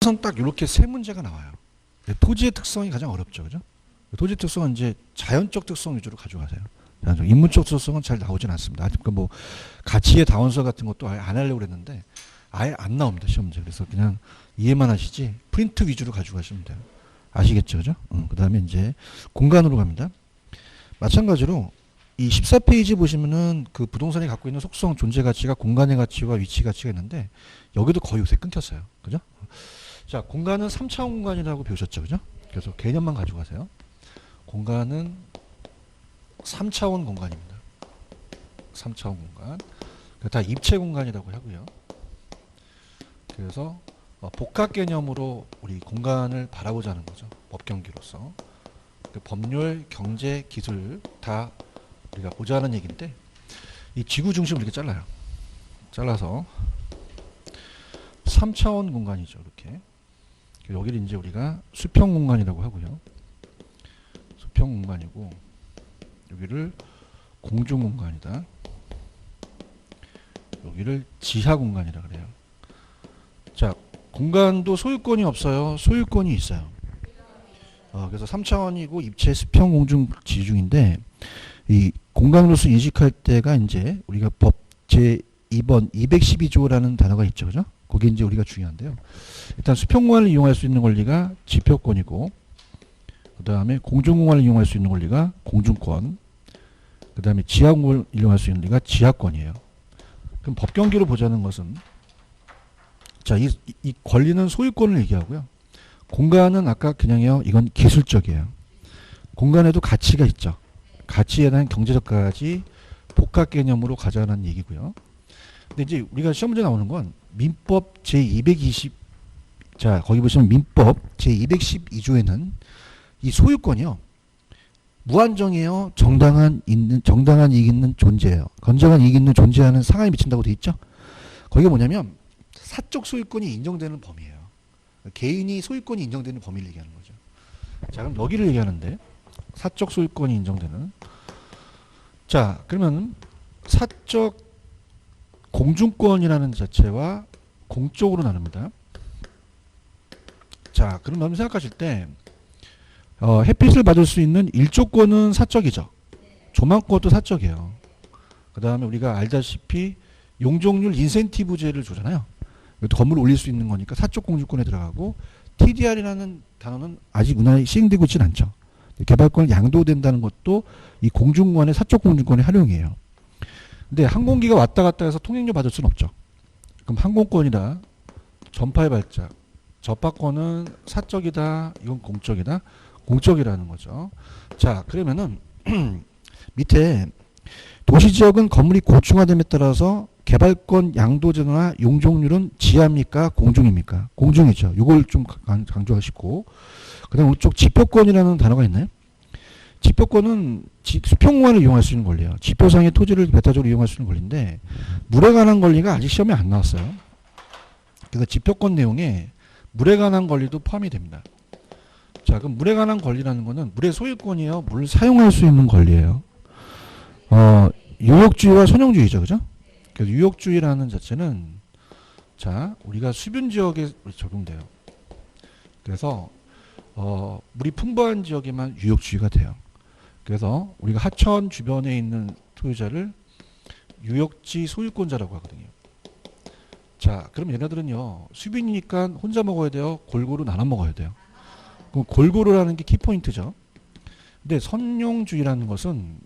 여기선 딱 이렇게 세 문제가 나와요. 토지의 특성이 가장 어렵죠, 그죠? 토지 특성은 이제 자연적 특성 위주로 가져가세요. 인문적 특성은 잘 나오진 않습니다. 아직 뭐 가치의 다원서 같은 것도 아예 안 하려고 그랬는데 아예 안 나옵니다, 시험 문제. 그래서 그냥 이해만 하시지 프린트 위주로 가져가시면 돼요. 아시겠죠, 그죠? 그 다음에 이제 공간으로 갑니다. 마찬가지로 이 14페이지 보시면은 그 부동산이 갖고 있는 속성, 존재 가치가 공간의 가치와 위치 가치가 있는데 여기도 거의 요새 끊겼어요. 그죠? 자, 공간은 3차원 공간이라고 배우셨죠, 그죠? 그래서 개념만 가지고 가세요. 공간은 3차원 공간입니다. 3차원 공간. 다 입체 공간이라고 하고요. 그래서 복합 개념으로 우리 공간을 바라보자는 거죠. 법경기로서. 법률, 경제, 기술 다 우리가 보자는 얘기인데 이 지구 중심을 이렇게 잘라요. 잘라서 3차원 공간이죠. 이렇게. 여기를 이제 우리가 수평 공간이라고 하고요. 수평 공간이고 여기를 공중 공간이다. 여기를 지하 공간이라 그래요. 자, 공간도 소유권이 없어요. 소유권이 있어요. 그래서 3차원이고 입체, 수평, 공중, 지중인데 이 공간으로서 인식할 때가 이제 우리가 법 제2번 212조라는 단어가 있죠, 그죠? 거기 이제 우리가 중요한데요. 일단 수평공간을 이용할 수 있는 권리가 지표권이고, 그 다음에 공중공간을 이용할 수 있는 권리가 공중권, 그 다음에 지하공간을 이용할 수 있는 권리가 지하권이에요. 그럼 법경기로 보자는 것은, 자, 이 권리는 소유권을 얘기하고요. 공간은 아까 그냥요, 이건 기술적이에요. 공간에도 가치가 있죠. 가치에 대한 경제적 가치, 복합 개념으로 가자는 얘기고요. 근데 이제 우리가 시험 문제 나오는 건 민법 제220, 자, 거기 보시면 민법 제212조에는 이 소유권이요. 무한정이에요. 정당한 이익 있는 존재예요. 건전한 이익 있는 존재하는 상한이 미친다고 돼 있죠. 거기가 뭐냐면 사적 소유권이 인정되는 범위예요. 개인이 소유권이 인정되는 범위를 얘기하는 거죠. 자, 그럼 여기를 얘기하는데 사적 소유권이 인정되는. 자, 그러면 사적 공중권이라는 자체와 공적으로 나눕니다. 자, 그럼 여러분 생각하실 때 햇빛을 받을 수 있는 일조권은 사적이죠. 조망권도 사적이에요. 그 다음에 우리가 알다시피 용적률 인센티브제를 주잖아요. 이것도 건물을 올릴 수 있는 거니까 사적 공주권에 들어가고, TDR이라는 단어는 아직 우리나라에 시행되고 있지는 않죠. 개발권을 양도된다는 것도 이 공중권의 사적 공중권의 활용이에요. 근데 항공기가 왔다 갔다 해서 통행료 받을 수는 없죠. 그럼 항공권이다, 전파의 발작, 접하권은 사적이다, 이건 공적이다, 공적이라는 거죠. 자, 그러면은 밑에 도시지역은 건물이 고층화됨에 따라서 개발권 양도제도나 용적률은 지하입니까? 공중입니까? 공중이죠. 이걸 좀 강조하시고, 그 다음 우리 쪽 지표권이라는 단어가 있나요? 지표권은 수평공간을 이용할 수 있는 권리예요. 지표상의 토지를 배타적으로 이용할 수 있는 권리인데 물에 관한 권리가 아직 시험에 안 나왔어요. 그래서 지표권 내용에 물에 관한 권리도 포함이 됩니다. 자, 그럼 물에 관한 권리라는 거는 물의 소유권이에요. 물을 사용할 수 있는 권리예요. 유역주의와 선용주의죠, 그죠? 그래서 유역주의라는 자체는, 자, 우리가 수변 지역에 적용돼요. 그래서 물이 풍부한 지역에만 유역주의가 돼요. 그래서 우리가 하천 주변에 있는 소유자를 유역지 소유권자라고 하거든요. 자, 그럼 얘네들은요, 수빈이니까 혼자 먹어야 돼요? 골고루 나눠 먹어야 돼요? 그럼 골고루라는 게 키포인트죠. 근데 선용주의라는 것은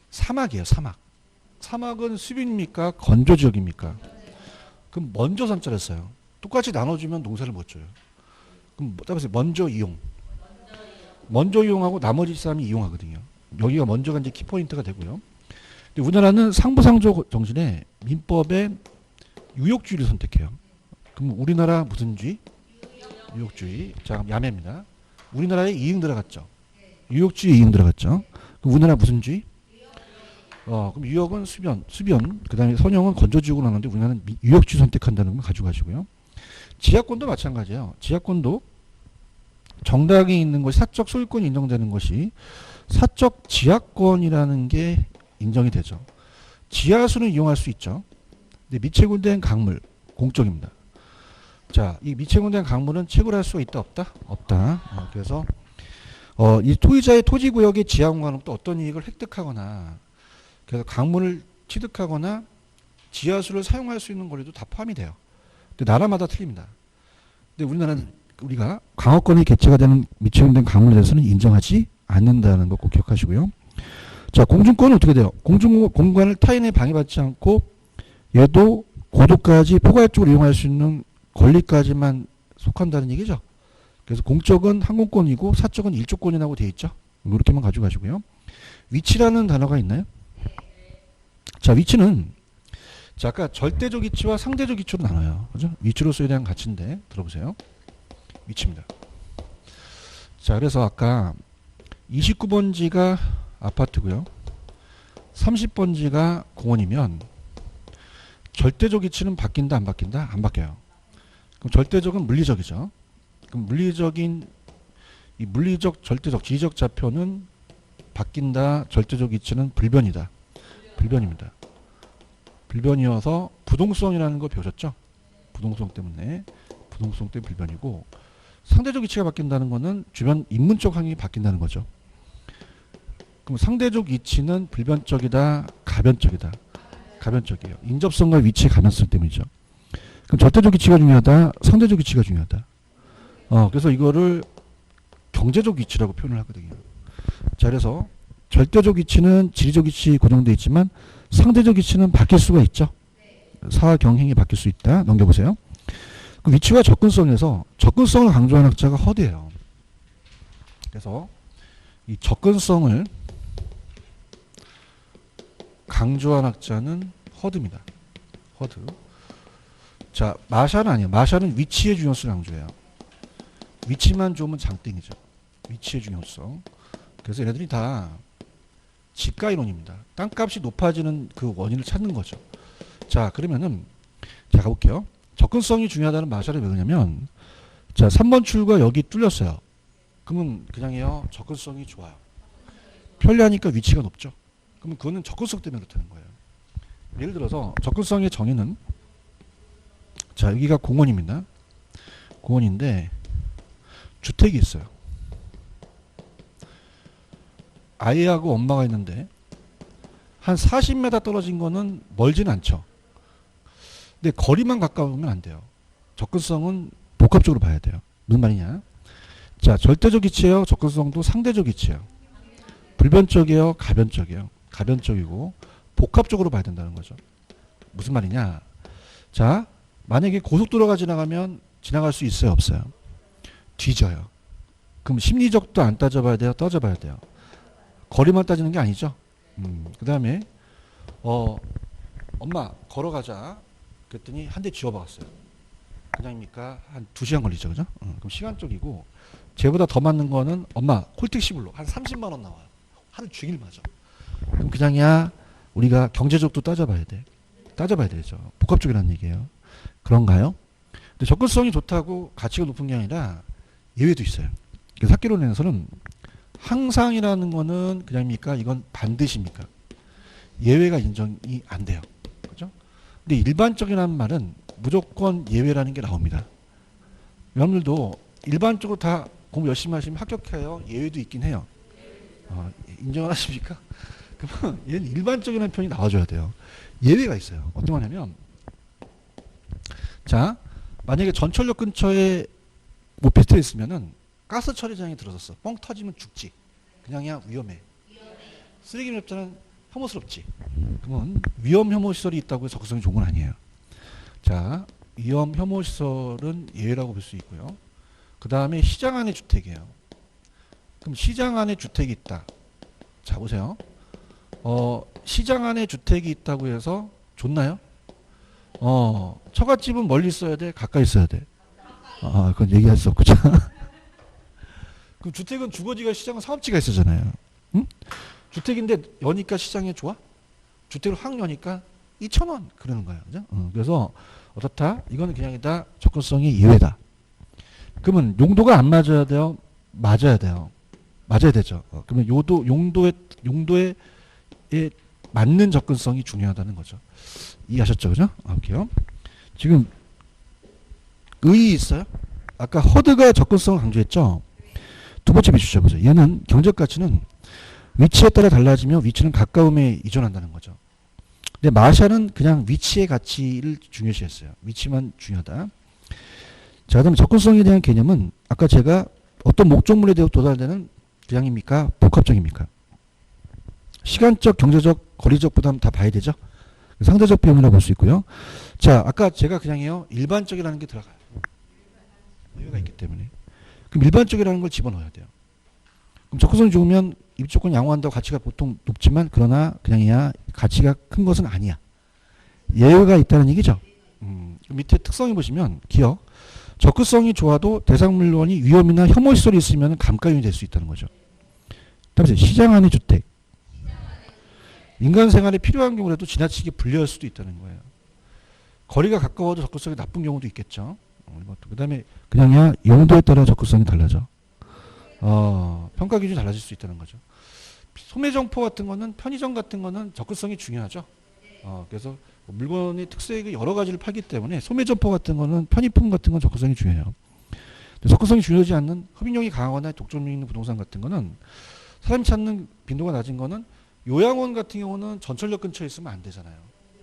사막이에요, 사막. 사막은 수빈입니까? 건조지역입니까? 그럼 먼저 선자를 써요. 똑같이 나눠주면 농사를 못 줘요. 그럼 따라서 먼저 이용. 먼저 이용하고 나머지 사람이 이용하거든요. 여기가 먼저가 이제 키포인트가 되고요. 근데 우리나라는 상부상조 정신에 민법에 유역주의를 선택해요. 그럼 우리나라 무슨 주의? 유역주의. 자, 야매입니다. 우리나라에 이응 들어갔죠. 유역주의 이응 들어갔죠. 그럼 우리나라 무슨 주의? 그럼 유역은 수변, 그 다음에 선용은 건조지역으로 나누는데 우리나라는 유역주의 선택한다는 걸 가지고 가시고요. 지하권도 마찬가지예요. 지하권도 정당이 있는 것이, 사적 소유권이 인정되는 것이 사적 지하권이라는 게 인정이 되죠. 지하수는 이용할 수 있죠. 근데 미체굴된 강물, 공적입니다. 자, 이 미채공된 강물은 채굴할 수 있다 없다? 없다. 그래서 이 소유자의 토지 구역의 지하 공간은 또 어떤 이익을 획득하거나 그래서 강물을 취득하거나 지하수를 사용할 수 있는 권리도 다 포함이 돼요. 근데 나라마다 틀립니다. 근데 우리나라는 우리가 강화권이 개체가 되는 미채공된 강물에 대해서는 인정하지 않는다는 거 꼭 기억하시고요. 자, 공중권은 어떻게 돼요? 공간을 타인의 방해받지 않고 얘도 고도까지 포괄적으로 이용할 수 있는 권리까지만 속한다는 얘기죠. 그래서 공적은 항공권이고 사적은 일조권이라고 되어 있죠. 이렇게만 가지고 가시고요. 위치라는 단어가 있나요? 자, 위치는 자, 아까 절대적 위치와 상대적 위치로 나눠요. 그죠? 위치로서에 대한 가치인데 들어보세요. 위치입니다. 자, 그래서 아까 29번지가 아파트고요. 30번지가 공원이면 절대적 위치는 바뀐다 안 바뀐다? 안 바뀌어요. 그럼 절대적은 물리적이죠. 그럼 물리적인 이 물리적 절대적 지리적 좌표는 바뀐다. 절대적 위치는 불변이다. 불변입니다. 불변이어서 부동성이라는 거 배우셨죠? 부동성 때문에 불변이고 상대적 위치가 바뀐다는 거는 주변 인문적 환경이 바뀐다는 거죠. 그럼 상대적 위치는 불변적이다, 가변적이다. 가변적이에요. 인접성과 위치의 가변성 때문이죠. 그럼 절대적 위치가 중요하다, 상대적 위치가 중요하다. 그래서 이거를 경제적 위치라고 표현을 하거든요. 자, 그래서 절대적 위치는 지리적 위치 고정되어 있지만 상대적 위치는 바뀔 수가 있죠. 사경행이 바뀔 수 있다. 넘겨보세요. 그 위치와 접근성에서 접근성을 강조하는 학자가 허드예요. 그래서 이 접근성을 강조한 학자는 허드입니다. 허드. 자, 마샬은 아니에요. 마샬은 위치의 중요성을 강조해요. 위치만 좋으면 장땡이죠. 위치의 중요성. 그래서 얘네들이 다 지가 이론입니다. 땅값이 높아지는 그 원인을 찾는 거죠. 자, 그러면은 자, 가볼게요. 접근성이 중요하다는 마샬이 왜 그러냐면 자, 3번 출구가 여기 뚫렸어요. 그러면 그냥 해요. 접근성이 좋아요. 편리하니까 위치가 높죠. 그러면 그거는 접근성 때문에 그렇다는 거예요. 예를 들어서 접근성의 정의는 자, 여기가 공원입니다. 공원인데 주택이 있어요. 아이하고 엄마가 있는데 한 40m 떨어진 거는 멀지는 않죠. 근데 거리만 가까우면 안 돼요. 접근성은 복합적으로 봐야 돼요. 무슨 말이냐? 자, 절대적 위치예요. 접근성도 상대적 위치예요. 불변적이에요. 가변적이에요. 가변적이고 복합적으로 봐야 된다는 거죠. 무슨 말이냐? 자, 만약에 고속도로가 지나가면 지나갈 수 있어요, 없어요? 뒤져요. 그럼 심리적도 안 따져봐야 돼요, 따져봐야 돼요. 거리만 따지는 게 아니죠. 그 다음에 엄마 걸어가자. 그랬더니 한 대 쥐어박았어요. 그냥입니까? 한 2시간 걸리죠, 그죠? 그럼 시간적이고 쟤보다 더 맞는 거는 엄마 콜택시 불러 한 30만 원 나와요. 하루 종일 맞아. 그럼 그냥이야 우리가 경제적도 따져봐야 돼. 따져봐야 되죠. 복합적이라는 얘기예요. 그런가요? 근데 접근성이 좋다고 가치가 높은 게 아니라 예외도 있어요. 그래서 학계론에서는 항상이라는 거는 그냥입니까? 이건 반드시입니까? 예외가 인정이 안 돼요. 그죠? 근데 일반적이라는 말은 무조건 예외라는 게 나옵니다. 여러분들도 일반적으로 다 공부 열심히 하시면 합격해요. 예외도 있긴 해요. 인정을 하십니까? 그러면 얘는 일반적이라는 표현이 나와줘야 돼요. 예외가 있어요. 어떤 거냐면 자, 만약에 전철역 근처에 오피스텔이 있으면은 가스 처리장이 들어섰어. 뻥 터지면 죽지. 그냥이야 위험해. 쓰레기 랩자는 혐오스럽지. 그러면 위험 혐오 시설이 있다고 해서 적성이 좋은 건 아니에요. 자, 위험 혐오 시설은 예외라고 볼 수 있고요. 그 다음에 시장 안에 주택이에요. 그럼 시장 안에 주택이 있다. 자, 보세요. 시장 안에 주택이 있다고 해서 좋나요? 처갓집은 멀리 있어야 돼? 가까이 있어야 돼? 그건 얘기할 수 없고. 그럼 주택은 주거지가 시장은 사업지가 있었잖아요. 응? 주택인데 여니까 시장에 좋아? 주택을 확 여니까 2,000원 그러는 거예요. 그죠? 그래서 어떻다? 이거는 그냥 다 접근성이 예외다. 그러면 용도가 안 맞아야 돼요? 맞아야 돼요. 맞아야 되죠. 그러면 용도에 맞는 접근성이 중요하다는 거죠. 이해하셨죠? 그죠? 볼게요. 지금 의 있어요? 아까 허드가 접근성을 강조했죠. 두 번째 비추자 보세요. 얘는 경제적 가치는 위치에 따라 달라지며 위치는 가까움에 의존한다는 거죠. 근데 마샬은 그냥 위치의 가치를 중요시했어요. 위치만 중요하다. 자, 그다음에 접근성에 대한 개념은 아까 제가 어떤 목적물에 대해 도달되는 그냥입니까? 복합적입니까? 시간적, 경제적, 거리적 부담 다 봐야 되죠. 상대적 비용이라고 볼 수 있고요. 자, 아까 제가 그냥요 일반적이라는 게 들어가요. 이유가 있기 때문에. 그럼 일반적이라는 걸 집어넣어야 돼요. 그럼 접근성이 좋으면 입조건 양호한다고 가치가 보통 높지만 그러나 그냥이야 가치가 큰 것은 아니야. 예외가 있다는 얘기죠. 밑에 특성이 보시면 기억. 접근성이 좋아도 대상 물건이 위험이나 혐오 시설이 있으면 감가용이 될 수 있다는 거죠. 다음에 시장 안의 주택. 인간 생활에 필요한 경우라도 지나치게 불리할 수도 있다는 거예요. 거리가 가까워도 접근성이 나쁜 경우도 있겠죠. 그 다음에 그냥이야 용도에 따라 접근성이 달라져. 평가 기준이 달라질 수 있다는 거죠. 소매점포 같은 거는 편의점 같은 거는 접근성이 중요하죠. 그래서 물건의 특색이 여러 가지를 팔기 때문에 소매점포 같은 거는 편의품 같은 건 접근성이 중요해요. 접근성이 중요하지 않는 흡입력이 강하거나 독점력 있는 부동산 같은 거는 사람이 찾는 빈도가 낮은 거는 요양원 같은 경우는 전철역 근처에 있으면 안 되잖아요.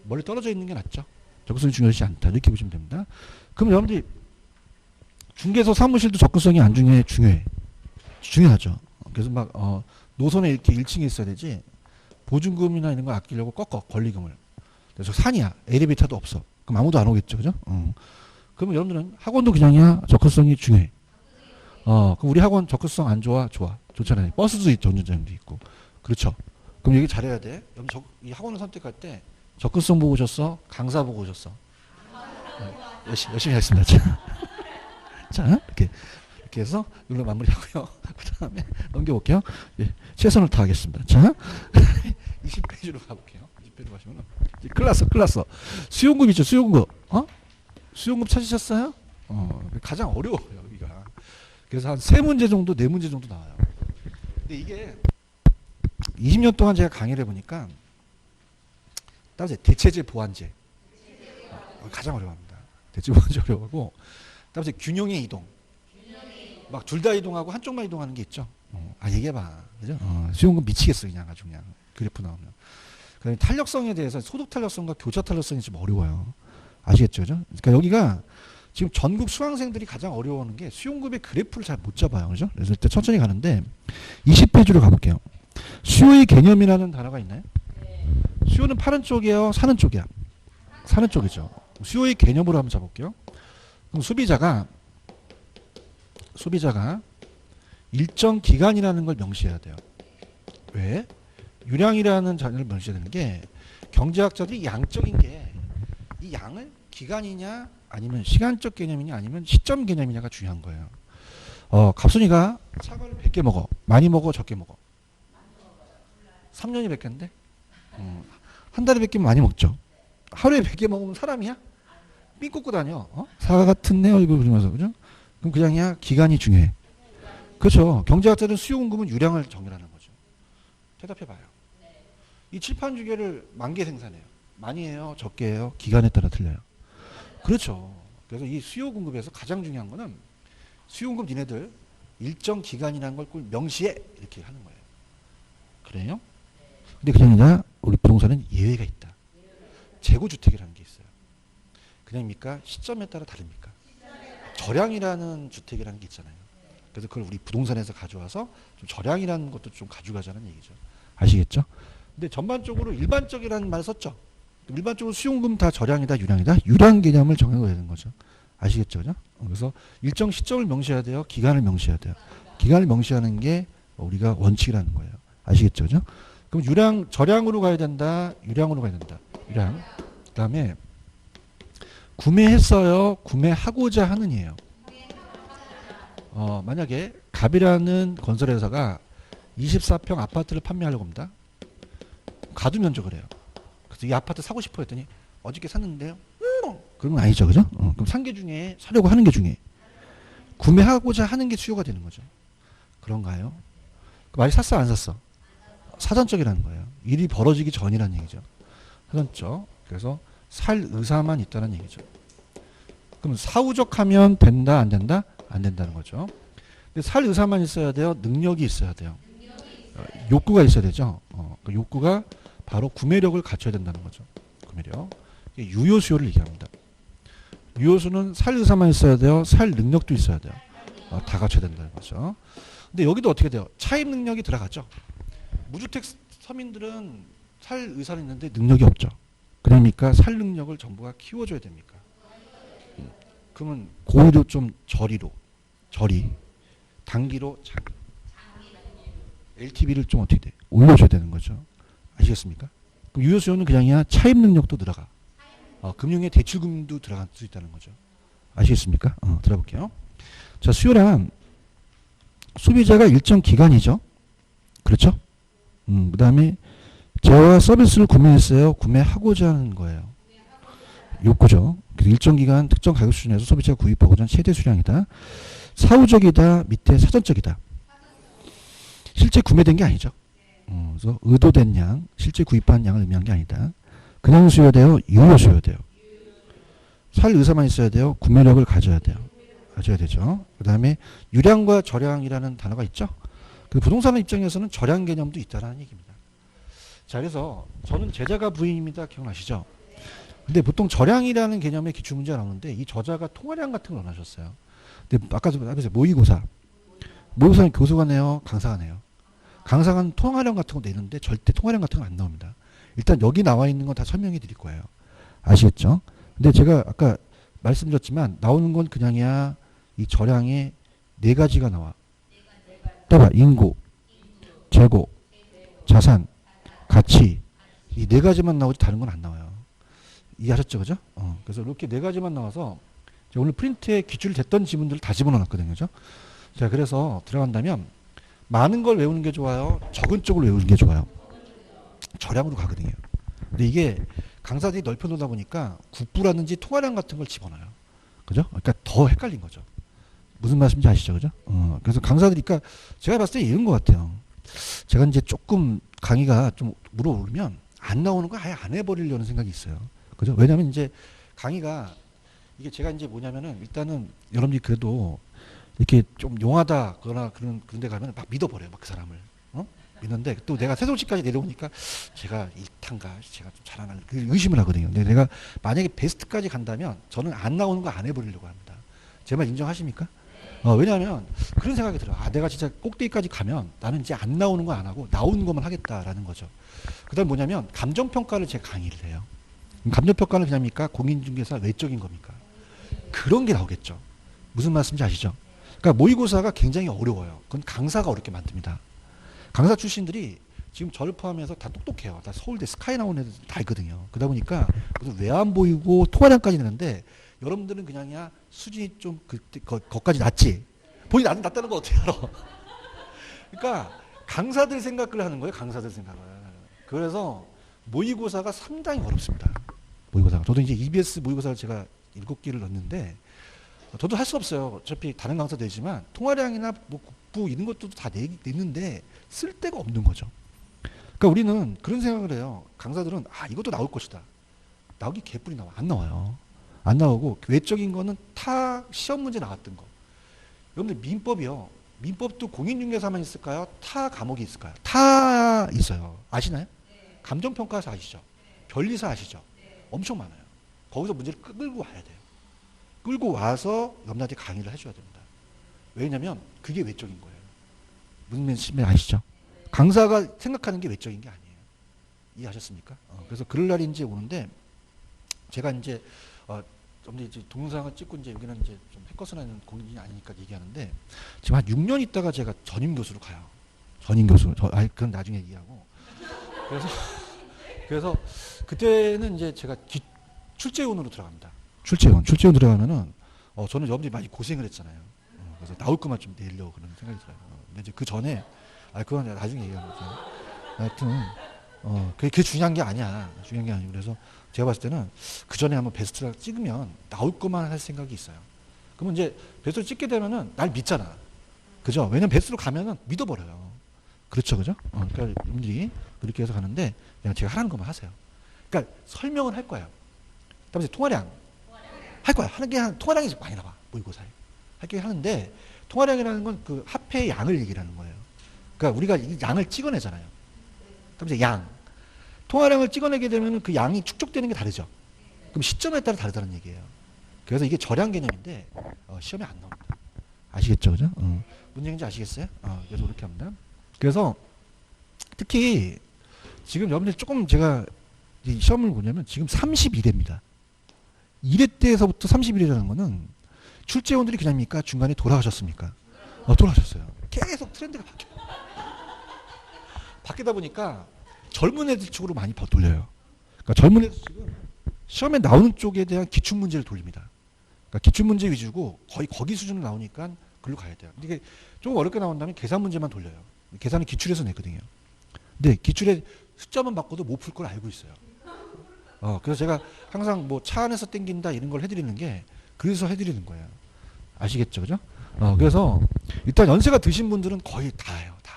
멀리 떨어져 있는 게 낫죠. 접근성이 중요하지 않다. 이렇게 보시면 됩니다. 그럼 여러분들이 중개소 사무실도 접근성이 안 중요해? 중요하죠. 그래서 막 노선에 이렇게 1층에 있어야 되지 보증금이나 이런 거 아끼려고 꺾어 권리금을. 그래서 산이야. 엘리베이터도 없어. 그럼 아무도 안 오겠죠. 그죠? 그러면 여러분들은 학원도 그냥이야 접근성이 중요해. 그럼 우리 학원 접근성 안 좋아? 좋아. 좋잖아요. 버스도 있죠. 운전자도 있고. 그렇죠. 그럼 여기 잘해야 돼. 여러분 이 학원을 선택할 때 접근성 보고 오셨어? 강사 보고 오셨어? 열심히 하겠습니다. 자, 이렇게 해서 이걸로 마무리하고요. 그 다음에 넘겨볼게요. 예, 최선을 다하겠습니다. 자, 20페이지로 가볼게요. 20페이지로 가시면 큰일 났어. 수용급 있죠, 수용급. 수용급 찾으셨어요? 가장 어려워요, 여기가. 그래서 한 3문제 정도, 4문제 정도 나와요. 근데 이게 20년 동안 제가 강의를 해보니까 따라서 대체제 보완제 가장 어려워합니다. 대체제 보완제 어려워하고 따라서 균형의 이동 막 둘 다 이동하고 한쪽만 이동하는 게 있죠. 얘기해봐. 그죠? 수용금 미치겠어. 그냥 아주 그냥 그래프 나오면. 그다음에 탄력성에 대해서 소득 탄력성과 교차 탄력성이 좀 어려워요. 아시겠죠? 그죠? 그러니까 여기가 지금 전국 수강생들이 가장 어려워하는 게 수용급의 그래프를 잘 못 잡아요. 그죠? 그래서 일단 천천히 가는데 20페이지로 가볼게요. 수요의 개념이라는 단어가 있나요? 수요는 파는 쪽이에요? 사는 쪽이야? 사는 쪽이죠. 수요의 개념으로 한번 잡을게요. 그럼 소비자가 일정 기간이라는 걸 명시해야 돼요. 왜? 유량이라는 단어를 명시해야 되는 게 경제학자들이 양적인 게 이 양을 기간이냐 아니면 시간적 개념이냐 아니면 시점 개념이냐가 중요한 거예요. 갑순이가 사과를 100개 먹어. 많이 먹어? 적게 먹어? 3년이 100개인데? 한 달에 100개면 많이 먹죠. 하루에 100개 먹으면 사람이야? 삥 꽂고 다녀. 사과 같은 내 얼굴 그리면서. 그죠? 그럼 그냥이야 기간이 중요해. 그렇죠. 경제학자들은 수요공급은 유량을 정의하는 거죠. 대답해봐요. 이 칠판 주개를 10,000개 생산해요. 많이 해요? 적게 해요? 기간에 따라 틀려요. 그렇죠. 그래서 이 수요공급에서 가장 중요한 거는 수요공급 니네들 일정 기간이라는 걸 꼭 명시해 이렇게 하는 거예요. 그래요? 근데 그냥 우리 부동산은 예외가 있다. 재고주택이라는 게 있어요. 그냥입니까? 시점에 따라 다릅니까? 절량이라는 주택이라는 게 있잖아요. 그래서 그걸 우리 부동산에서 가져와서 좀 절량이라는 것도 좀 가져가자는 얘기죠. 아시겠죠? 근데 전반적으로 일반적이라는 말을 썼죠. 일반적으로 수용금 다 절량이다, 유량이다. 유량 개념을 정해야 되는 거죠. 아시겠죠? 그죠? 그래서 일정 시점을 명시해야 돼요. 기간을 명시해야 돼요. 기간을 명시하는 게 우리가 원칙이라는 거예요. 아시겠죠? 그죠? 그럼 유량, 절량으로 가야 된다. 유량으로 가야 된다. 유량. 그 다음에 구매했어요. 구매하고자 하는이에요. 만약에 갑이라는 건설회사가 24평 아파트를 판매하려고 합니다. 가두 면적을 해요. 그래서 이 아파트 사고 싶어 했더니 어저께 샀는데요. 그런 건 아니죠. 그죠? 그럼 산 게 중에 사려고 하는 게 중에 구매하고자 하는 게 수요가 되는 거죠. 그런가요? 많이 샀어 안 샀어? 사전적이라는 거예요. 일이 벌어지기 전이라는 얘기죠. 사전적. 그래서 살 의사만 있다는 얘기죠. 그럼 사후적하면 된다, 안 된다? 안 된다는 거죠. 근데 살 의사만 있어야 돼요? 능력이 있어야 돼요? 욕구가 있어야 되죠. 그 욕구가 바로 구매력을 갖춰야 된다는 거죠. 구매력. 유효 수요를 얘기합니다. 유효 수는 살 의사만 있어야 돼요? 살 능력도 있어야 돼요? 다 갖춰야 된다는 거죠. 근데 여기도 어떻게 돼요? 차입 능력이 들어가죠. 무주택 서민들은 살 의사는 있는데 능력이 없죠. 그러니까 살 능력을 정부가 키워줘야 됩니까? 그러면 고의로 좀 저리 단기로 LTV를 좀 어떻게 돼? 올려줘야 되는 거죠. 아시겠습니까? 그럼 유효 수요는 그냥이야 차입 능력도 들어가. 금융의 대출금도 들어갈 수 있다는 거죠. 아시겠습니까? 들어볼게요. 자, 수요란 소비자가 일정 기간이죠. 그렇죠? 그 다음에 재화와 서비스를 구매했어요. 구매하고자 하는 거예요. 욕구죠. 일정 기간 특정 가격 수준에서 소비자가 구입하고자 하는 최대 수량이다. 사후적이다. 밑에 사전적이다. 실제 구매된 게 아니죠. 그래서 의도된 양, 실제 구입한 양을 의미한 게 아니다. 그냥 수요돼요. 유효 수요돼요. 살 의사만 있어야 돼요. 구매력을 가져야 돼요. 가져야 되죠. 그 다음에 유량과 저량이라는 단어가 있죠. 그 부동산 입장에서는 저량 개념도 있다는 얘기입니다. 자, 그래서 저는 제자가 부인입니다. 기억나시죠? 근데 보통 저량이라는 개념의 기출문제가 나오는데 이 저자가 통화량 같은 걸 원하셨어요. 근데 아까 해보세요. 모의고사는 교수가 내요? 강사가 내요? 강사가 통화량 같은 거 내는데 절대 통화량 같은 거 안 나옵니다. 일단 여기 나와 있는 건 다 설명해 드릴 거예요. 아시겠죠? 근데 제가 아까 말씀드렸지만 나오는 건 그냥이야 이 저량의 네 가지가 나와. 따라 인구, 재고, 자산, 가치 이 네 가지만 나오지 다른 건 안 나와요. 이해하셨죠? 그죠? 그래서 이렇게 네 가지만 나와서 제가 오늘 프린트에 기출됐던 지문들을 다 집어넣었거든요. 그죠? 자, 그래서 들어간다면 많은 걸 외우는 게 좋아요? 적은 쪽을 외우는 게 좋아요? 저량으로 가거든요. 근데 이게 강사들이 넓혀놓다 보니까 국부라든지 통화량 같은 걸 집어넣어요. 그죠? 그러니까 더 헷갈린 거죠. 무슨 말씀인지 아시죠? 그죠? 그래서 강사들이, 그러니까 제가 봤을 때 이런 것 같아요. 제가 이제 조금 강의가 좀 물어오르면 안 나오는 거 아예 안 해버리려는 생각이 있어요. 그죠? 왜냐면 이제 강의가 이게 제가 이제 뭐냐면은 일단은 여러분들이 그래도 이렇게 좀 용하다 그러나 그런 데 가면 막 믿어버려요. 막 그 사람을. 믿는데 또 내가 세종시까지 내려오니까 제가 일탄가 제가 좀 잘하나 의심을 하거든요. 근데 내가 만약에 베스트까지 간다면 저는 안 나오는 거 안 해버리려고 합니다. 제 말 인정하십니까? 왜냐하면 그런 생각이 들어요. 내가 진짜 꼭대기까지 가면 나는 이제 안 나오는 거 안 하고 나오는 것만 하겠다라는 거죠. 그 다음 뭐냐면 감정평가를 제가 강의를 해요. 감정평가는 그냥입니까? 공인중개사 외적인 겁니까? 그런 게 나오겠죠. 무슨 말씀인지 아시죠? 그러니까 모의고사가 굉장히 어려워요. 그건 강사가 어렵게 만듭니다. 강사 출신들이 지금 저를 포함해서 다 똑똑해요. 다 서울대 스카이 나온 애들 다 있거든요. 그러다 보니까 무슨 외안 보이고 통화량까지 내는데 여러분들은 그냥이야 수준이 좀 거기까지 낮지. 본인이 낮다는 거 어떻게 알아? 그러니까 강사들 생각을 하는 거예요. 강사들 생각을. 그래서 모의고사가 상당히 어렵습니다. 모의고사가. 저도 이제 EBS 모의고사를 제가 7개를 넣었는데 저도 할 수 없어요. 어차피 다른 강사 되지만 통화량이나 뭐 국부 이런 것도 다 내는데 쓸 데가 없는 거죠. 그러니까 우리는 그런 생각을 해요. 강사들은 이것도 나올 것이다. 나오기 개뿔이 나와. 안 나와요. 안 나오고 외적인 거는 타 시험 문제 나왔던 거. 여러분들 민법이요. 민법도 공인중개사만 있을까요? 타 과목이 있을까요? 타 있어요. 아시나요? 감정평가사 아시죠? 변리사 아시죠? 엄청 많아요. 거기서 문제를 끌고 와야 돼요. 끌고 와서 여러분들한테 강의를 해줘야 됩니다. 왜냐면 그게 외적인 거예요. 무슨 말씀인지 아시죠? 강사가 생각하는 게 외적인 게 아니에요. 이해하셨습니까? 그래서 그럴 날이 이제 오는데 제가 이제 이제 동영상을 찍고 이제 여기는 이제 좀 해커스나는 공인이 아니니까 얘기하는데 지금 한 6년 있다가 제가 전임 교수로 가요. 전임 교수. 그건 나중에 얘기하고. 그래서 그때는 이제 제가 출제원으로 들어갑니다. 출제원 들어가면은 저는 여러분들이 많이 고생을 했잖아요. 그래서 나올 것만 좀 내려고 그런 생각이 들어요. 근데 이제 그 전에 그건 나중에 얘기하는 거죠. 하여튼 그게 중요한 게 아니야. 중요한 게 아니고 그래서 제가 봤을 때는 그 전에 한번 베스트를 찍으면 나올 것만 할 생각이 있어요. 그러면 이제 베스트를 찍게 되면은 날 믿잖아. 그죠? 왜냐면 베스트로 가면은 믿어버려요. 그렇죠, 그죠? 그러니까 여러분들이 그렇게 해서 가는데 그냥 제가 하라는 것만 하세요. 그러니까 설명을 할 거예요. 그다음에 통화량 할 거야. 하는 게 통화량이 많이 나와. 모의고사에. 할 게 하는데 통화량이라는 건 그 화폐의 양을 얘기하는 거예요. 그러니까 우리가 이 양을 찍어내잖아요. 그럼 이제 양. 통화량을 찍어내게 되면 그 양이 축적되는 게 다르죠. 그럼 시점에 따라 다르다는 얘기예요. 그래서 이게 절약 개념인데 시험에 안 나옵니다. 아시겠죠, 그죠? 문제인지 아시겠어요? 그래서 그렇게 합니다. 그래서 특히 지금 여러분들 조금 제가 이 시험을 보냐면 지금 32대입니다. 1회 때에서부터 31회라는 거는 출제원들이 그냥입니까? 중간에 돌아가셨습니까? 돌아가셨어요. 계속 트렌드가 바뀌어요. 바뀌다 보니까 젊은 애들 쪽으로 많이 돌려요. 그러니까 젊은 애들 지금 시험에 나오는 쪽에 대한 기출문제를 돌립니다. 그러니까 기출문제 위주고 거의 거기 수준으로 나오니까 글로 가야 돼요. 근데 이게 좀 어렵게 나온다면 계산 문제만 돌려요. 계산은 기출에서 냈거든요. 근데 기출에 숫자만 바꿔도 못 풀 걸 알고 있어요. 그래서 제가 항상 뭐 차 안에서 땡긴다 이런 걸 해드리는 게 그래서 해드리는 거예요. 아시겠죠, 그죠? 그래서 일단 연세가 드신 분들은 거의 다 해요. 다.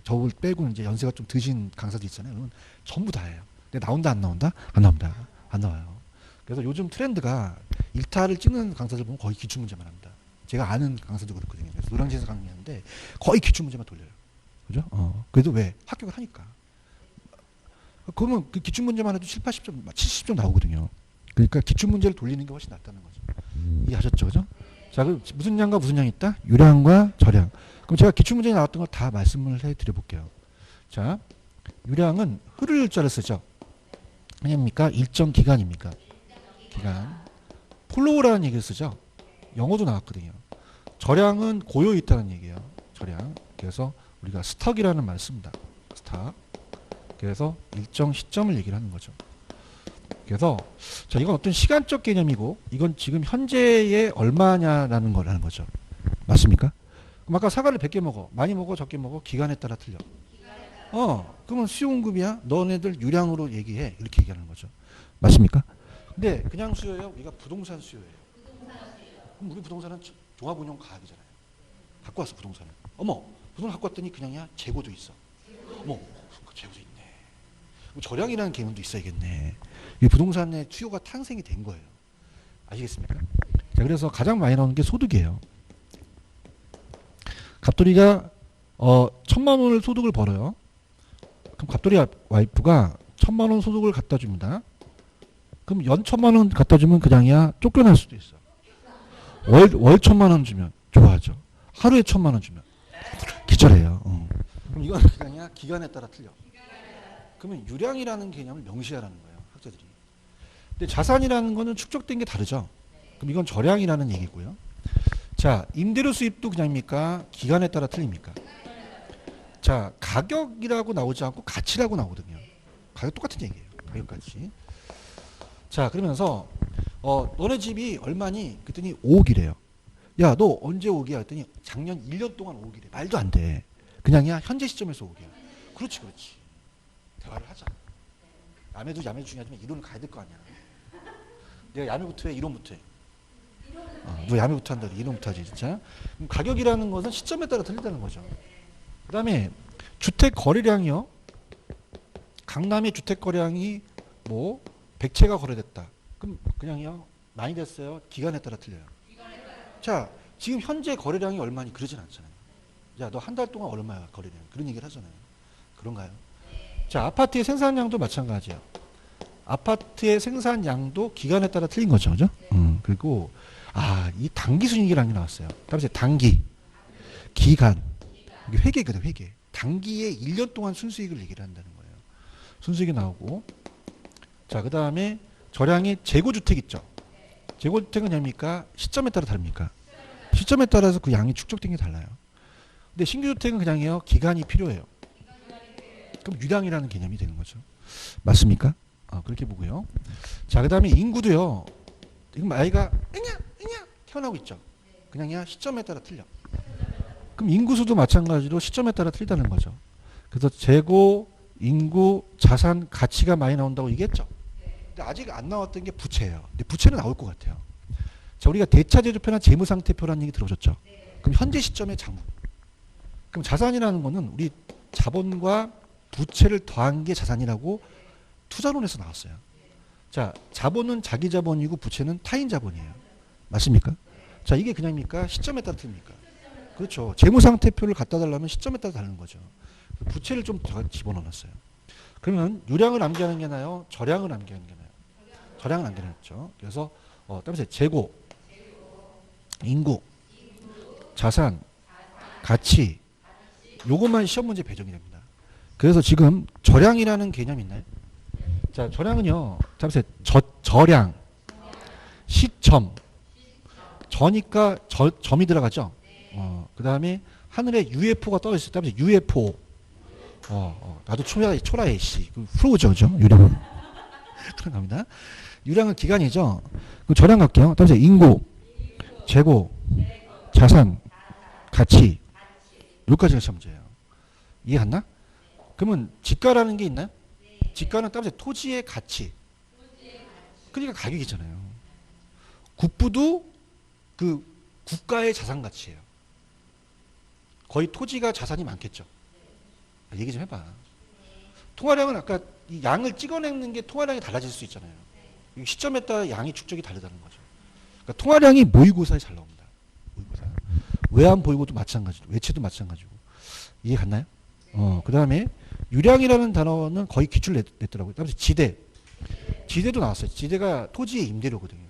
저를 빼고 이제 연세가 좀 드신 강사들 있잖아요. 그러면 전부 다 해요. 근데 나온다 안 나온다? 안 나옵니다. 안 나와요. 그래서 요즘 트렌드가 일타를 찍는 강사들 보면 거의 기출문제만 합니다. 제가 아는 강사도 그렇거든요. 그래서 노량진에서 강의하는데 거의 기출문제만 돌려요. 그죠? 그래도 왜? 합격을 하니까. 그러면 그 기출문제만 해도 7, 80점, 70점 나오거든요. 그러니까 기출문제를 돌리는 게 훨씬 낫다는 거죠. 이해하셨죠? 그죠? 자, 그럼 무슨 양과 무슨 양이 있다? 유량과 절량. 그럼 제가 기출문제에 나왔던 걸 다 말씀을 해드려 볼게요. 자, 유량은 흐를 자를 쓰죠. 아닙니까? 일정 기간입니까? 기간. 플로우라는 얘기를 쓰죠. 영어도 나왔거든요. 절량은 고요 있다는 얘기예요. 절량. 그래서 우리가 스톡이라는 말을 씁니다. 스톡. 그래서 일정 시점을 얘기를 하는 거죠. 그래서 자, 이건 어떤 시간적 개념이고 이건 지금 현재의 얼마냐라는 거라는 거죠. 맞습니까? 그럼 아까 사과를 100개 먹어. 많이 먹어, 적게 먹어? 기간에 따라 틀려. 그러면 수요공급이야. 너네들 유량으로 얘기해. 이렇게 얘기하는 거죠. 맞습니까? 근데 그냥 수요예요? 우리가 부동산 수요예요. 그럼 우리 부동산은 종합운용가액이잖아요. 갖고 왔어, 부동산을. 부동산 갖고 왔더니 그냥이야? 재고도 있어. 그 재고도 있네. 그럼 절약이라는 개념도 있어야겠네. 이 부동산의 수요가 탄생이 된 거예요. 아시겠습니까? 자, 그래서 가장 많이 나오는 게 소득이에요. 갑돌이가 1,000만 원을 소득을 벌어요. 그럼 갑돌이 와이프가 1,000만 원 소득을 갖다 줍니다. 그럼 연 1,000만 원 갖다 주면 그냥이야 쫓겨날 수도 있어. 월 1,000만 원 주면 좋아하죠. 하루에 1,000만 원 주면 기절해요. 그럼 이건 그냥이야 기간에 따라 틀려. 그러면 유량이라는 개념을 명시하라는 거예요, 학자들이. 근데 자산이라는 거는 축적된 게 다르죠. 그럼 이건 절량이라는 얘기고요. 자, 임대료 수입도 그냥입니까? 기간에 따라 틀립니까? 자, 가격이라고 나오지 않고 가치라고 나오거든요. 가격 똑같은 얘기예요. 가격 가치. 자, 그러면서 너네 집이 얼마니? 그랬더니 5억이래요. 야, 너 언제 5억이야? 그랬더니 작년 1년 동안 5억이래. 말도 안 돼. 그냥이야 현재 시점에서 5억이야. 그렇지. 대화를 하자. 야매도 야매 중요하지만 이론을 가야 될 거 아니야. 내가 야매부터 해, 이론부터 해. 너 야매부터 한다, 이론부터 하지, 진짜. 그럼 가격이라는 것은 시점에 따라 틀린다는 거죠. 그 다음에 주택 거래량이요. 강남의 주택 거래량이 100채가 거래됐다. 그럼 그냥요 많이 됐어요. 기간에 따라 틀려요. 자, 지금 현재 거래량이 얼마니? 그러진 않잖아요. 야, 너 한 달 동안 얼마야 거래량? 그런 얘기를 하잖아요. 그런가요? 자, 아파트의 생산량도 마찬가지예요. 아파트의 생산량도 기간에 따라 틀린 거죠. 그죠? 그리고 이 단기 순이익이라는 게 나왔어요. 다음에 단기, 기간, 이게 회계거든, 회계. 단기에 1년 동안 순수익을 얘기를 한다는 거예요. 순수익이 나오고. 자, 그 다음에 절량의 재고주택 있죠. 재고주택은 뭡니까? 시점에 따라 다릅니까? 시점에 따라서 그 양이 축적된 게 달라요. 근데 신규주택은 그냥이요, 기간이 필요해요. 그럼 유량이라는 개념이 되는 거죠. 맞습니까? 그렇게 보고요. 자, 그 다음에 인구도요. 지금 아이가 태어나고 있죠. 그냥이야 시점에 따라 틀려. 그럼 인구수도 마찬가지로 시점에 따라 틀리다는 거죠. 그래서 재고, 인구, 자산, 가치가 많이 나온다고 얘기했죠. 근데 아직 안 나왔던 게 부채예요. 근데 부채는 나올 것 같아요. 자, 우리가 대차제조표나 재무상태표라는 얘기 들어보셨죠? 그럼 현재 시점의 장부. 그럼 자산이라는 거는 우리 자본과 부채를 더한 게 자산이라고 투자론에서 나왔어요. 자, 자본은 자기 자본이고 부채는 타인 자본이에요. 맞습니까? 자, 이게 그냥입니까? 시점에 따라 틀립니까? 그렇죠. 재무상태표를 갖다 달라면 시점에 따라 다른 거죠. 부채를 좀 더 집어넣었어요. 그러면 유량을 암기하는 게 나아요? 저량을 암기하는 게 나아요? 저량을 암기하죠. 그래서 따라서 재고, 인구, 자산, 가치 요것만 시험 문제 배정이 됩니다. 그래서 지금 저량이라는 개념이 있나요? 자, 저량은요. 잠시만요. 저량, 시점, 저니까 점이 들어가죠. 그 다음에 하늘에 UFO가 떠 있어요. 다음에 UFO. 나도 초라해 씨. 프로죠, 그죠? 유량은 그런 겁니다. 유량은 기간이죠. 그 저량 갈게요. 다음에 인구, 재고, 자산, 가치. 여기까지가 시험 문제예요. 이해 갔나? 그러면 지가라는 게 있나요? 지가는 따라서 토지의 가치. 그러니까 가격이잖아요. 국부도 그 국가의 자산 가치예요. 거의 토지가 자산이 많겠죠. 얘기 좀 해봐. 통화량은 아까 이 양을 찍어내는 게 통화량이 달라질 수 있잖아요. 시점에 따라 양의 축적이 다르다는 거죠. 그러니까 통화량이 모의고사에 잘 나옵니다. 모의고사. 외환 보유고도 마찬가지고 외채도 마찬가지고. 이해 갔나요? 그 다음에 유량이라는 단어는 거의 기출을 냈더라고요. 그다음에 지대. 지대도 나왔어요. 지대가 토지의 임대료거든요.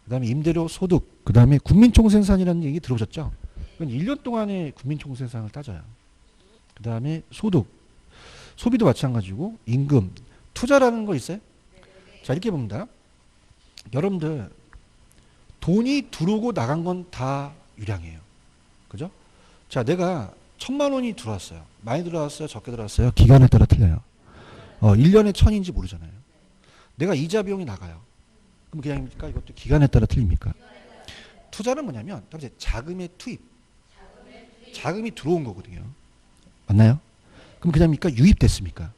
그 다음에 임대료 소득. 그 다음에 국민총생산이라는 얘기 들어보셨죠? 그건 1년 동안의 국민총생산을 따져요. 그 다음에 소득. 소비도 마찬가지고 임금. 투자라는 거 있어요? 자, 이렇게 봅니다. 여러분들 돈이 들어오고 나간 건 다 유량이에요. 그죠? 자, 내가 1,000만 원이 들어왔어요. 많이 들어왔어요? 적게 들어왔어요? 기간에 따라 틀려요. 1년에 1,000인지 모르잖아요. 내가 이자 비용이 나가요. 그럼 그냥입니까? 이것도 기간에 따라 틀립니까? 투자는 뭐냐면 자금의 투입. 자금이 들어온 거거든요. 맞나요? 그럼 그냥입니까? 유입됐습니까?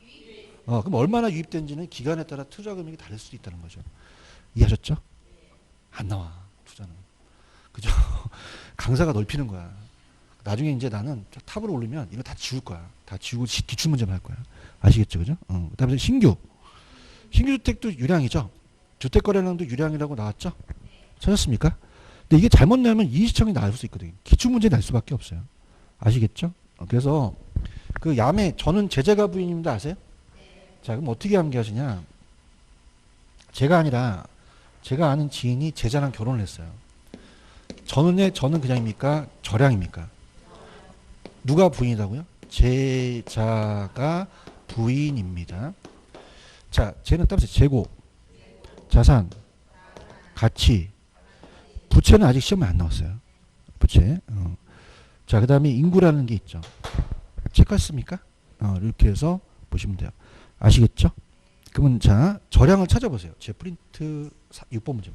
그럼 얼마나 유입된지는 기간에 따라 투자 금액이 다를 수도 있다는 거죠. 이해하셨죠? 안 나와. 투자는. 그죠? 강사가 넓히는 거야. 나중에 이제 나는 탑으로 오르면 이거 다 지울 거야. 다 지우고 기출문제만 할 거야. 아시겠죠? 그죠? 그 다음에 신규 주택도 유량이죠. 주택거래량도 유량이라고 나왔죠? 찾았습니까? 근데 이게 잘못 내면 이의시청이 나올 수 있거든요. 기출문제 날 수밖에 없어요. 아시겠죠? 그래서 그 야매, 저는 제자가 부인입니다. 아세요? 자, 그럼 어떻게 암기하시냐? 제가 아니라 제가 아는 지인이 제자랑 결혼을 했어요. 저는 그냥입니까? 저량입니까? 누가 부인이라고요? 제자가 부인입니다. 자, 쟤는 따라서 재고, 자산, 가치, 부채는 아직 시험에 안 나왔어요. 부채. 자, 그 다음에 인구라는 게 있죠. 체크했습니까? 이렇게 해서 보시면 돼요. 아시겠죠? 그러면 자, 저량을 찾아보세요. 제 프린트 6번 문제.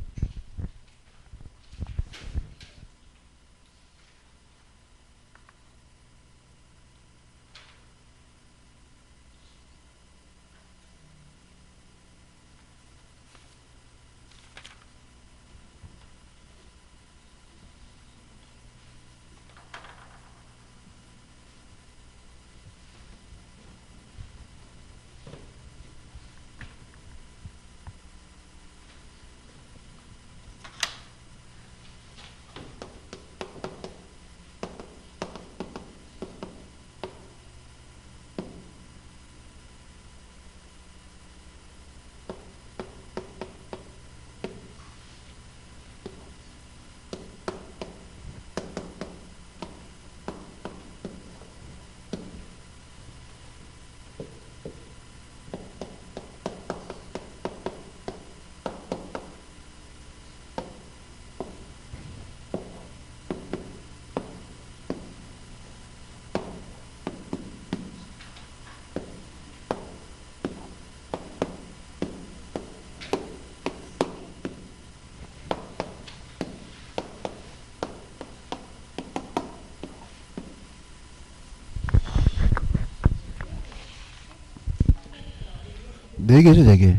네 개죠, 네 개.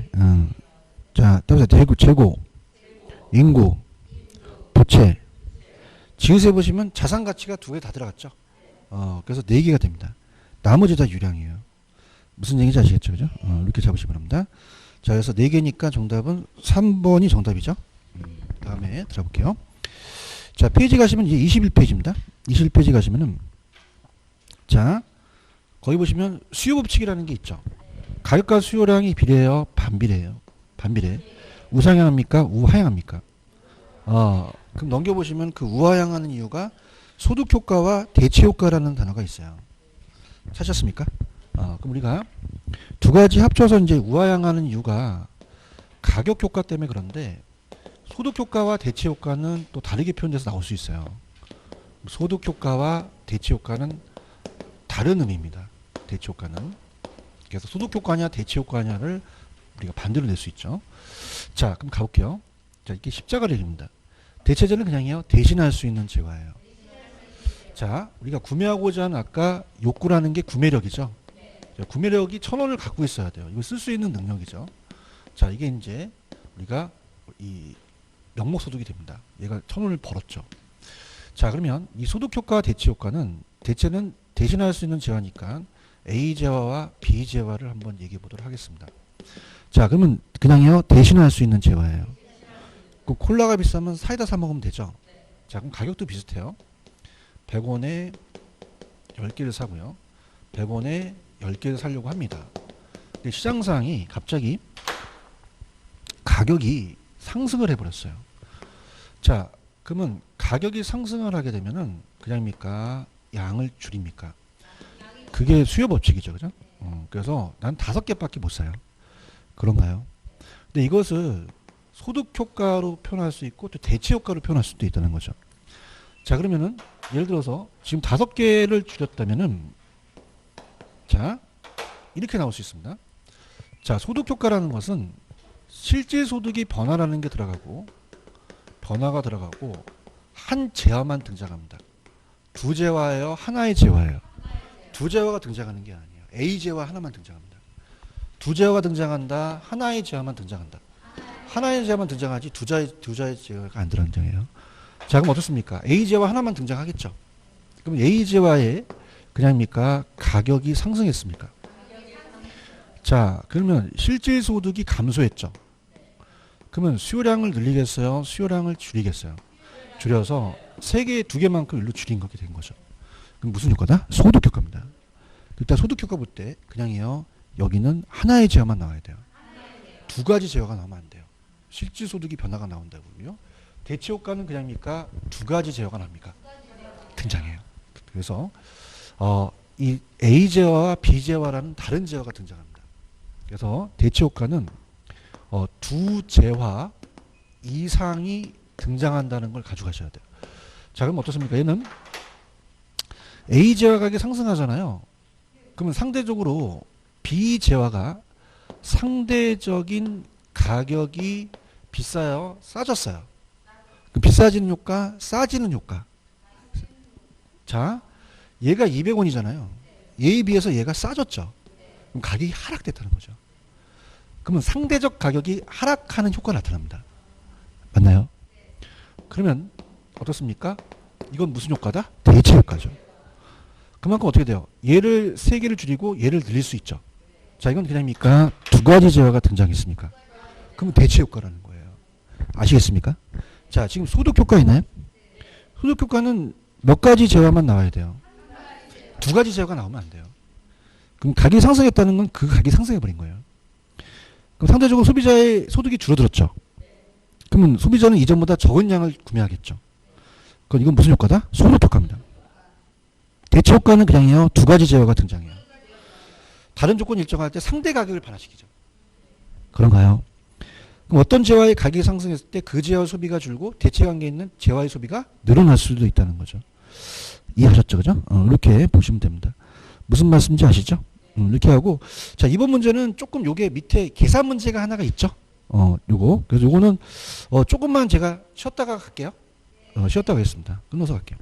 자, 따라서 재고, 인구, 부채. 지읒에 보시면 자산 가치가 두 개 다 들어갔죠. 그래서 네 개가 됩니다. 나머지 다 유량이에요. 무슨 얘기인지 아시겠죠, 그죠? 이렇게 잡으시면 합니다. 자, 그래서 4개니까 정답은 3번이 정답이죠. 다음에 들어볼게요. 자, 페이지 가시면 이제 21페이지입니다. 21페이지 가시면은, 자, 거기 보시면 수요 법칙이라는 게 있죠. 가격과 수요량이 비례해요? 반비례해요? 반비례. 우상향합니까? 우하향합니까? 그럼 넘겨보시면 그 우하향하는 이유가 소득효과와 대체효과라는 단어가 있어요. 찾으셨습니까? 그럼 우리가 두 가지 합쳐서 이제 우하향하는 이유가 가격효과 때문에 그런데 소득효과와 대체효과는 또 다르게 표현돼서 나올 수 있어요. 소득효과와 대체효과는 다른 의미입니다. 대체효과는. 그래서 소득효과냐 대체효과냐를 우리가 반대로 낼 수 있죠. 자, 그럼 가볼게요. 자, 이게 십자가를 그립니다. 대체제는 그냥요, 대신할 수 있는 재화예요. 자, 우리가 구매하고자 하는 아까 욕구라는 게 구매력이죠. 자, 구매력이 1,000원을 갖고 있어야 돼요. 이거 쓸 수 있는 능력이죠. 자, 이게 이제 우리가 이 명목소득이 됩니다. 얘가 1,000원을 벌었죠. 자, 그러면 이 소득효과와 대체효과는 대체는 대신할 수 있는 재화니까 A 재화와 B 재화를 한번 얘기해 보도록 하겠습니다. 자, 그러면 그냥요, 대신할 수 있는 재화예요. 그 콜라가 비싸면 사이다 사 먹으면 되죠. 자, 그럼 가격도 비슷해요. 100원에 10개를 사고요. 100원에 10개를 사려고 합니다. 근데 시장상이 갑자기 가격이 상승을 해버렸어요. 자, 그러면 가격이 상승을 하게 되면은 그냥입니까? 양을 줄입니까? 그게 수요 법칙이죠. 그죠? 그래서 난 5개밖에 못 사요. 그런가요? 근데 이것을 소득 효과로 표현할 수 있고 또 대체 효과로 표현할 수도 있다는 거죠. 자, 그러면은 예를 들어서 지금 5개를 줄였다면은 자, 이렇게 나올 수 있습니다. 자, 소득 효과라는 것은 실질 소득이 변화라는 게 들어가고 변화가 들어가고 한 재화만 등장합니다. 두 재화예요? 하나의 재화예요? 두 재화가 등장하는 게 아니에요. A 재화 하나만 등장합니다. 두 재화가 등장한다. 하나의 재화만 등장한다. 하나의 재화만 등장하지 두 자의 재화가 안 등장해요. 자, 그럼 어떻습니까? A 재화 하나만 등장하겠죠. 그럼 A 재화에 그냥입니까? 가격이 상승했습니까? 자, 그러면 실질 소득이 감소했죠. 그러면 수요량을 늘리겠어요? 수요량을 줄이겠어요? 줄여서 3개, 2개만큼 일로 줄인 거게 된 거죠. 그럼 무슨 효과다? 소득 효과입니다. 일단 소득 효과 볼 때 그냥이요. 여기는 하나의 재화만 나와야 돼요. 2가지 재화가 나오면 안 돼요. 실질 소득이 변화가 나온다고요. 대체 효과는 그냥입니까? 2가지 재화가 납니까? 등장해요. 그래서 이 A 재화와 B 재화라는 다른 재화가 등장합니다. 그래서 대체 효과는 두 재화 이상이 등장한다는 걸 가져가셔야 돼요. 자, 그럼 어떻습니까? 얘는 A 재화 가격이 상승하잖아요. 그러면 상대적으로 B 재화가 상대적인 가격이 비싸요? 싸졌어요? 비싸지는 효과, 싸지는 효과. 자, 얘가 200원이잖아요. 얘에 비해서 얘가 싸졌죠. 그럼 가격이 하락됐다는 거죠. 그러면 상대적 가격이 하락하는 효과가 나타납니다. 맞나요? 그러면 어떻습니까? 이건 무슨 효과다? 대체 효과죠. 그만큼 어떻게 돼요? 얘를 3개를 줄이고 얘를 늘릴 수 있죠. 자, 이건 그냥입니까? 2가지 재화가 등장했습니까? 그러면 대체 효과라는 거예요. 아시겠습니까? 자, 지금 소득 효과 있나요? 소득 효과는 몇 가지 재화만 나와야 돼요? 2가지 재화가 나오면 안 돼요. 그럼 가격이 상승했다는 건 그 가격이 상승해버린 거예요. 그럼 상대적으로 소비자의 소득이 줄어들었죠. 그러면 소비자는 이전보다 적은 양을 구매하겠죠. 그럼 이건 무슨 효과다? 소득 효과입니다. 대체 효과는 그냥요. 2가지 재화가 등장해요. 다른 조건이 일정할 때 상대 가격을 반환시키죠. 그런가요? 그럼 어떤 재화의 가격이 상승했을 때 그 재화 소비가 줄고 대체 관계에 있는 재화의 소비가 늘어날 수도 있다는 거죠. 이해하셨죠? 그죠? 이렇게 보시면 됩니다. 무슨 말씀인지 아시죠? 이렇게 하고, 자, 이번 문제는 조금 요게 밑에 계산 문제가 하나가 있죠? 요거. 그래서 요거는, 조금만 제가 쉬었다가 갈게요. 쉬었다가 하겠습니다. 끊어서 갈게요.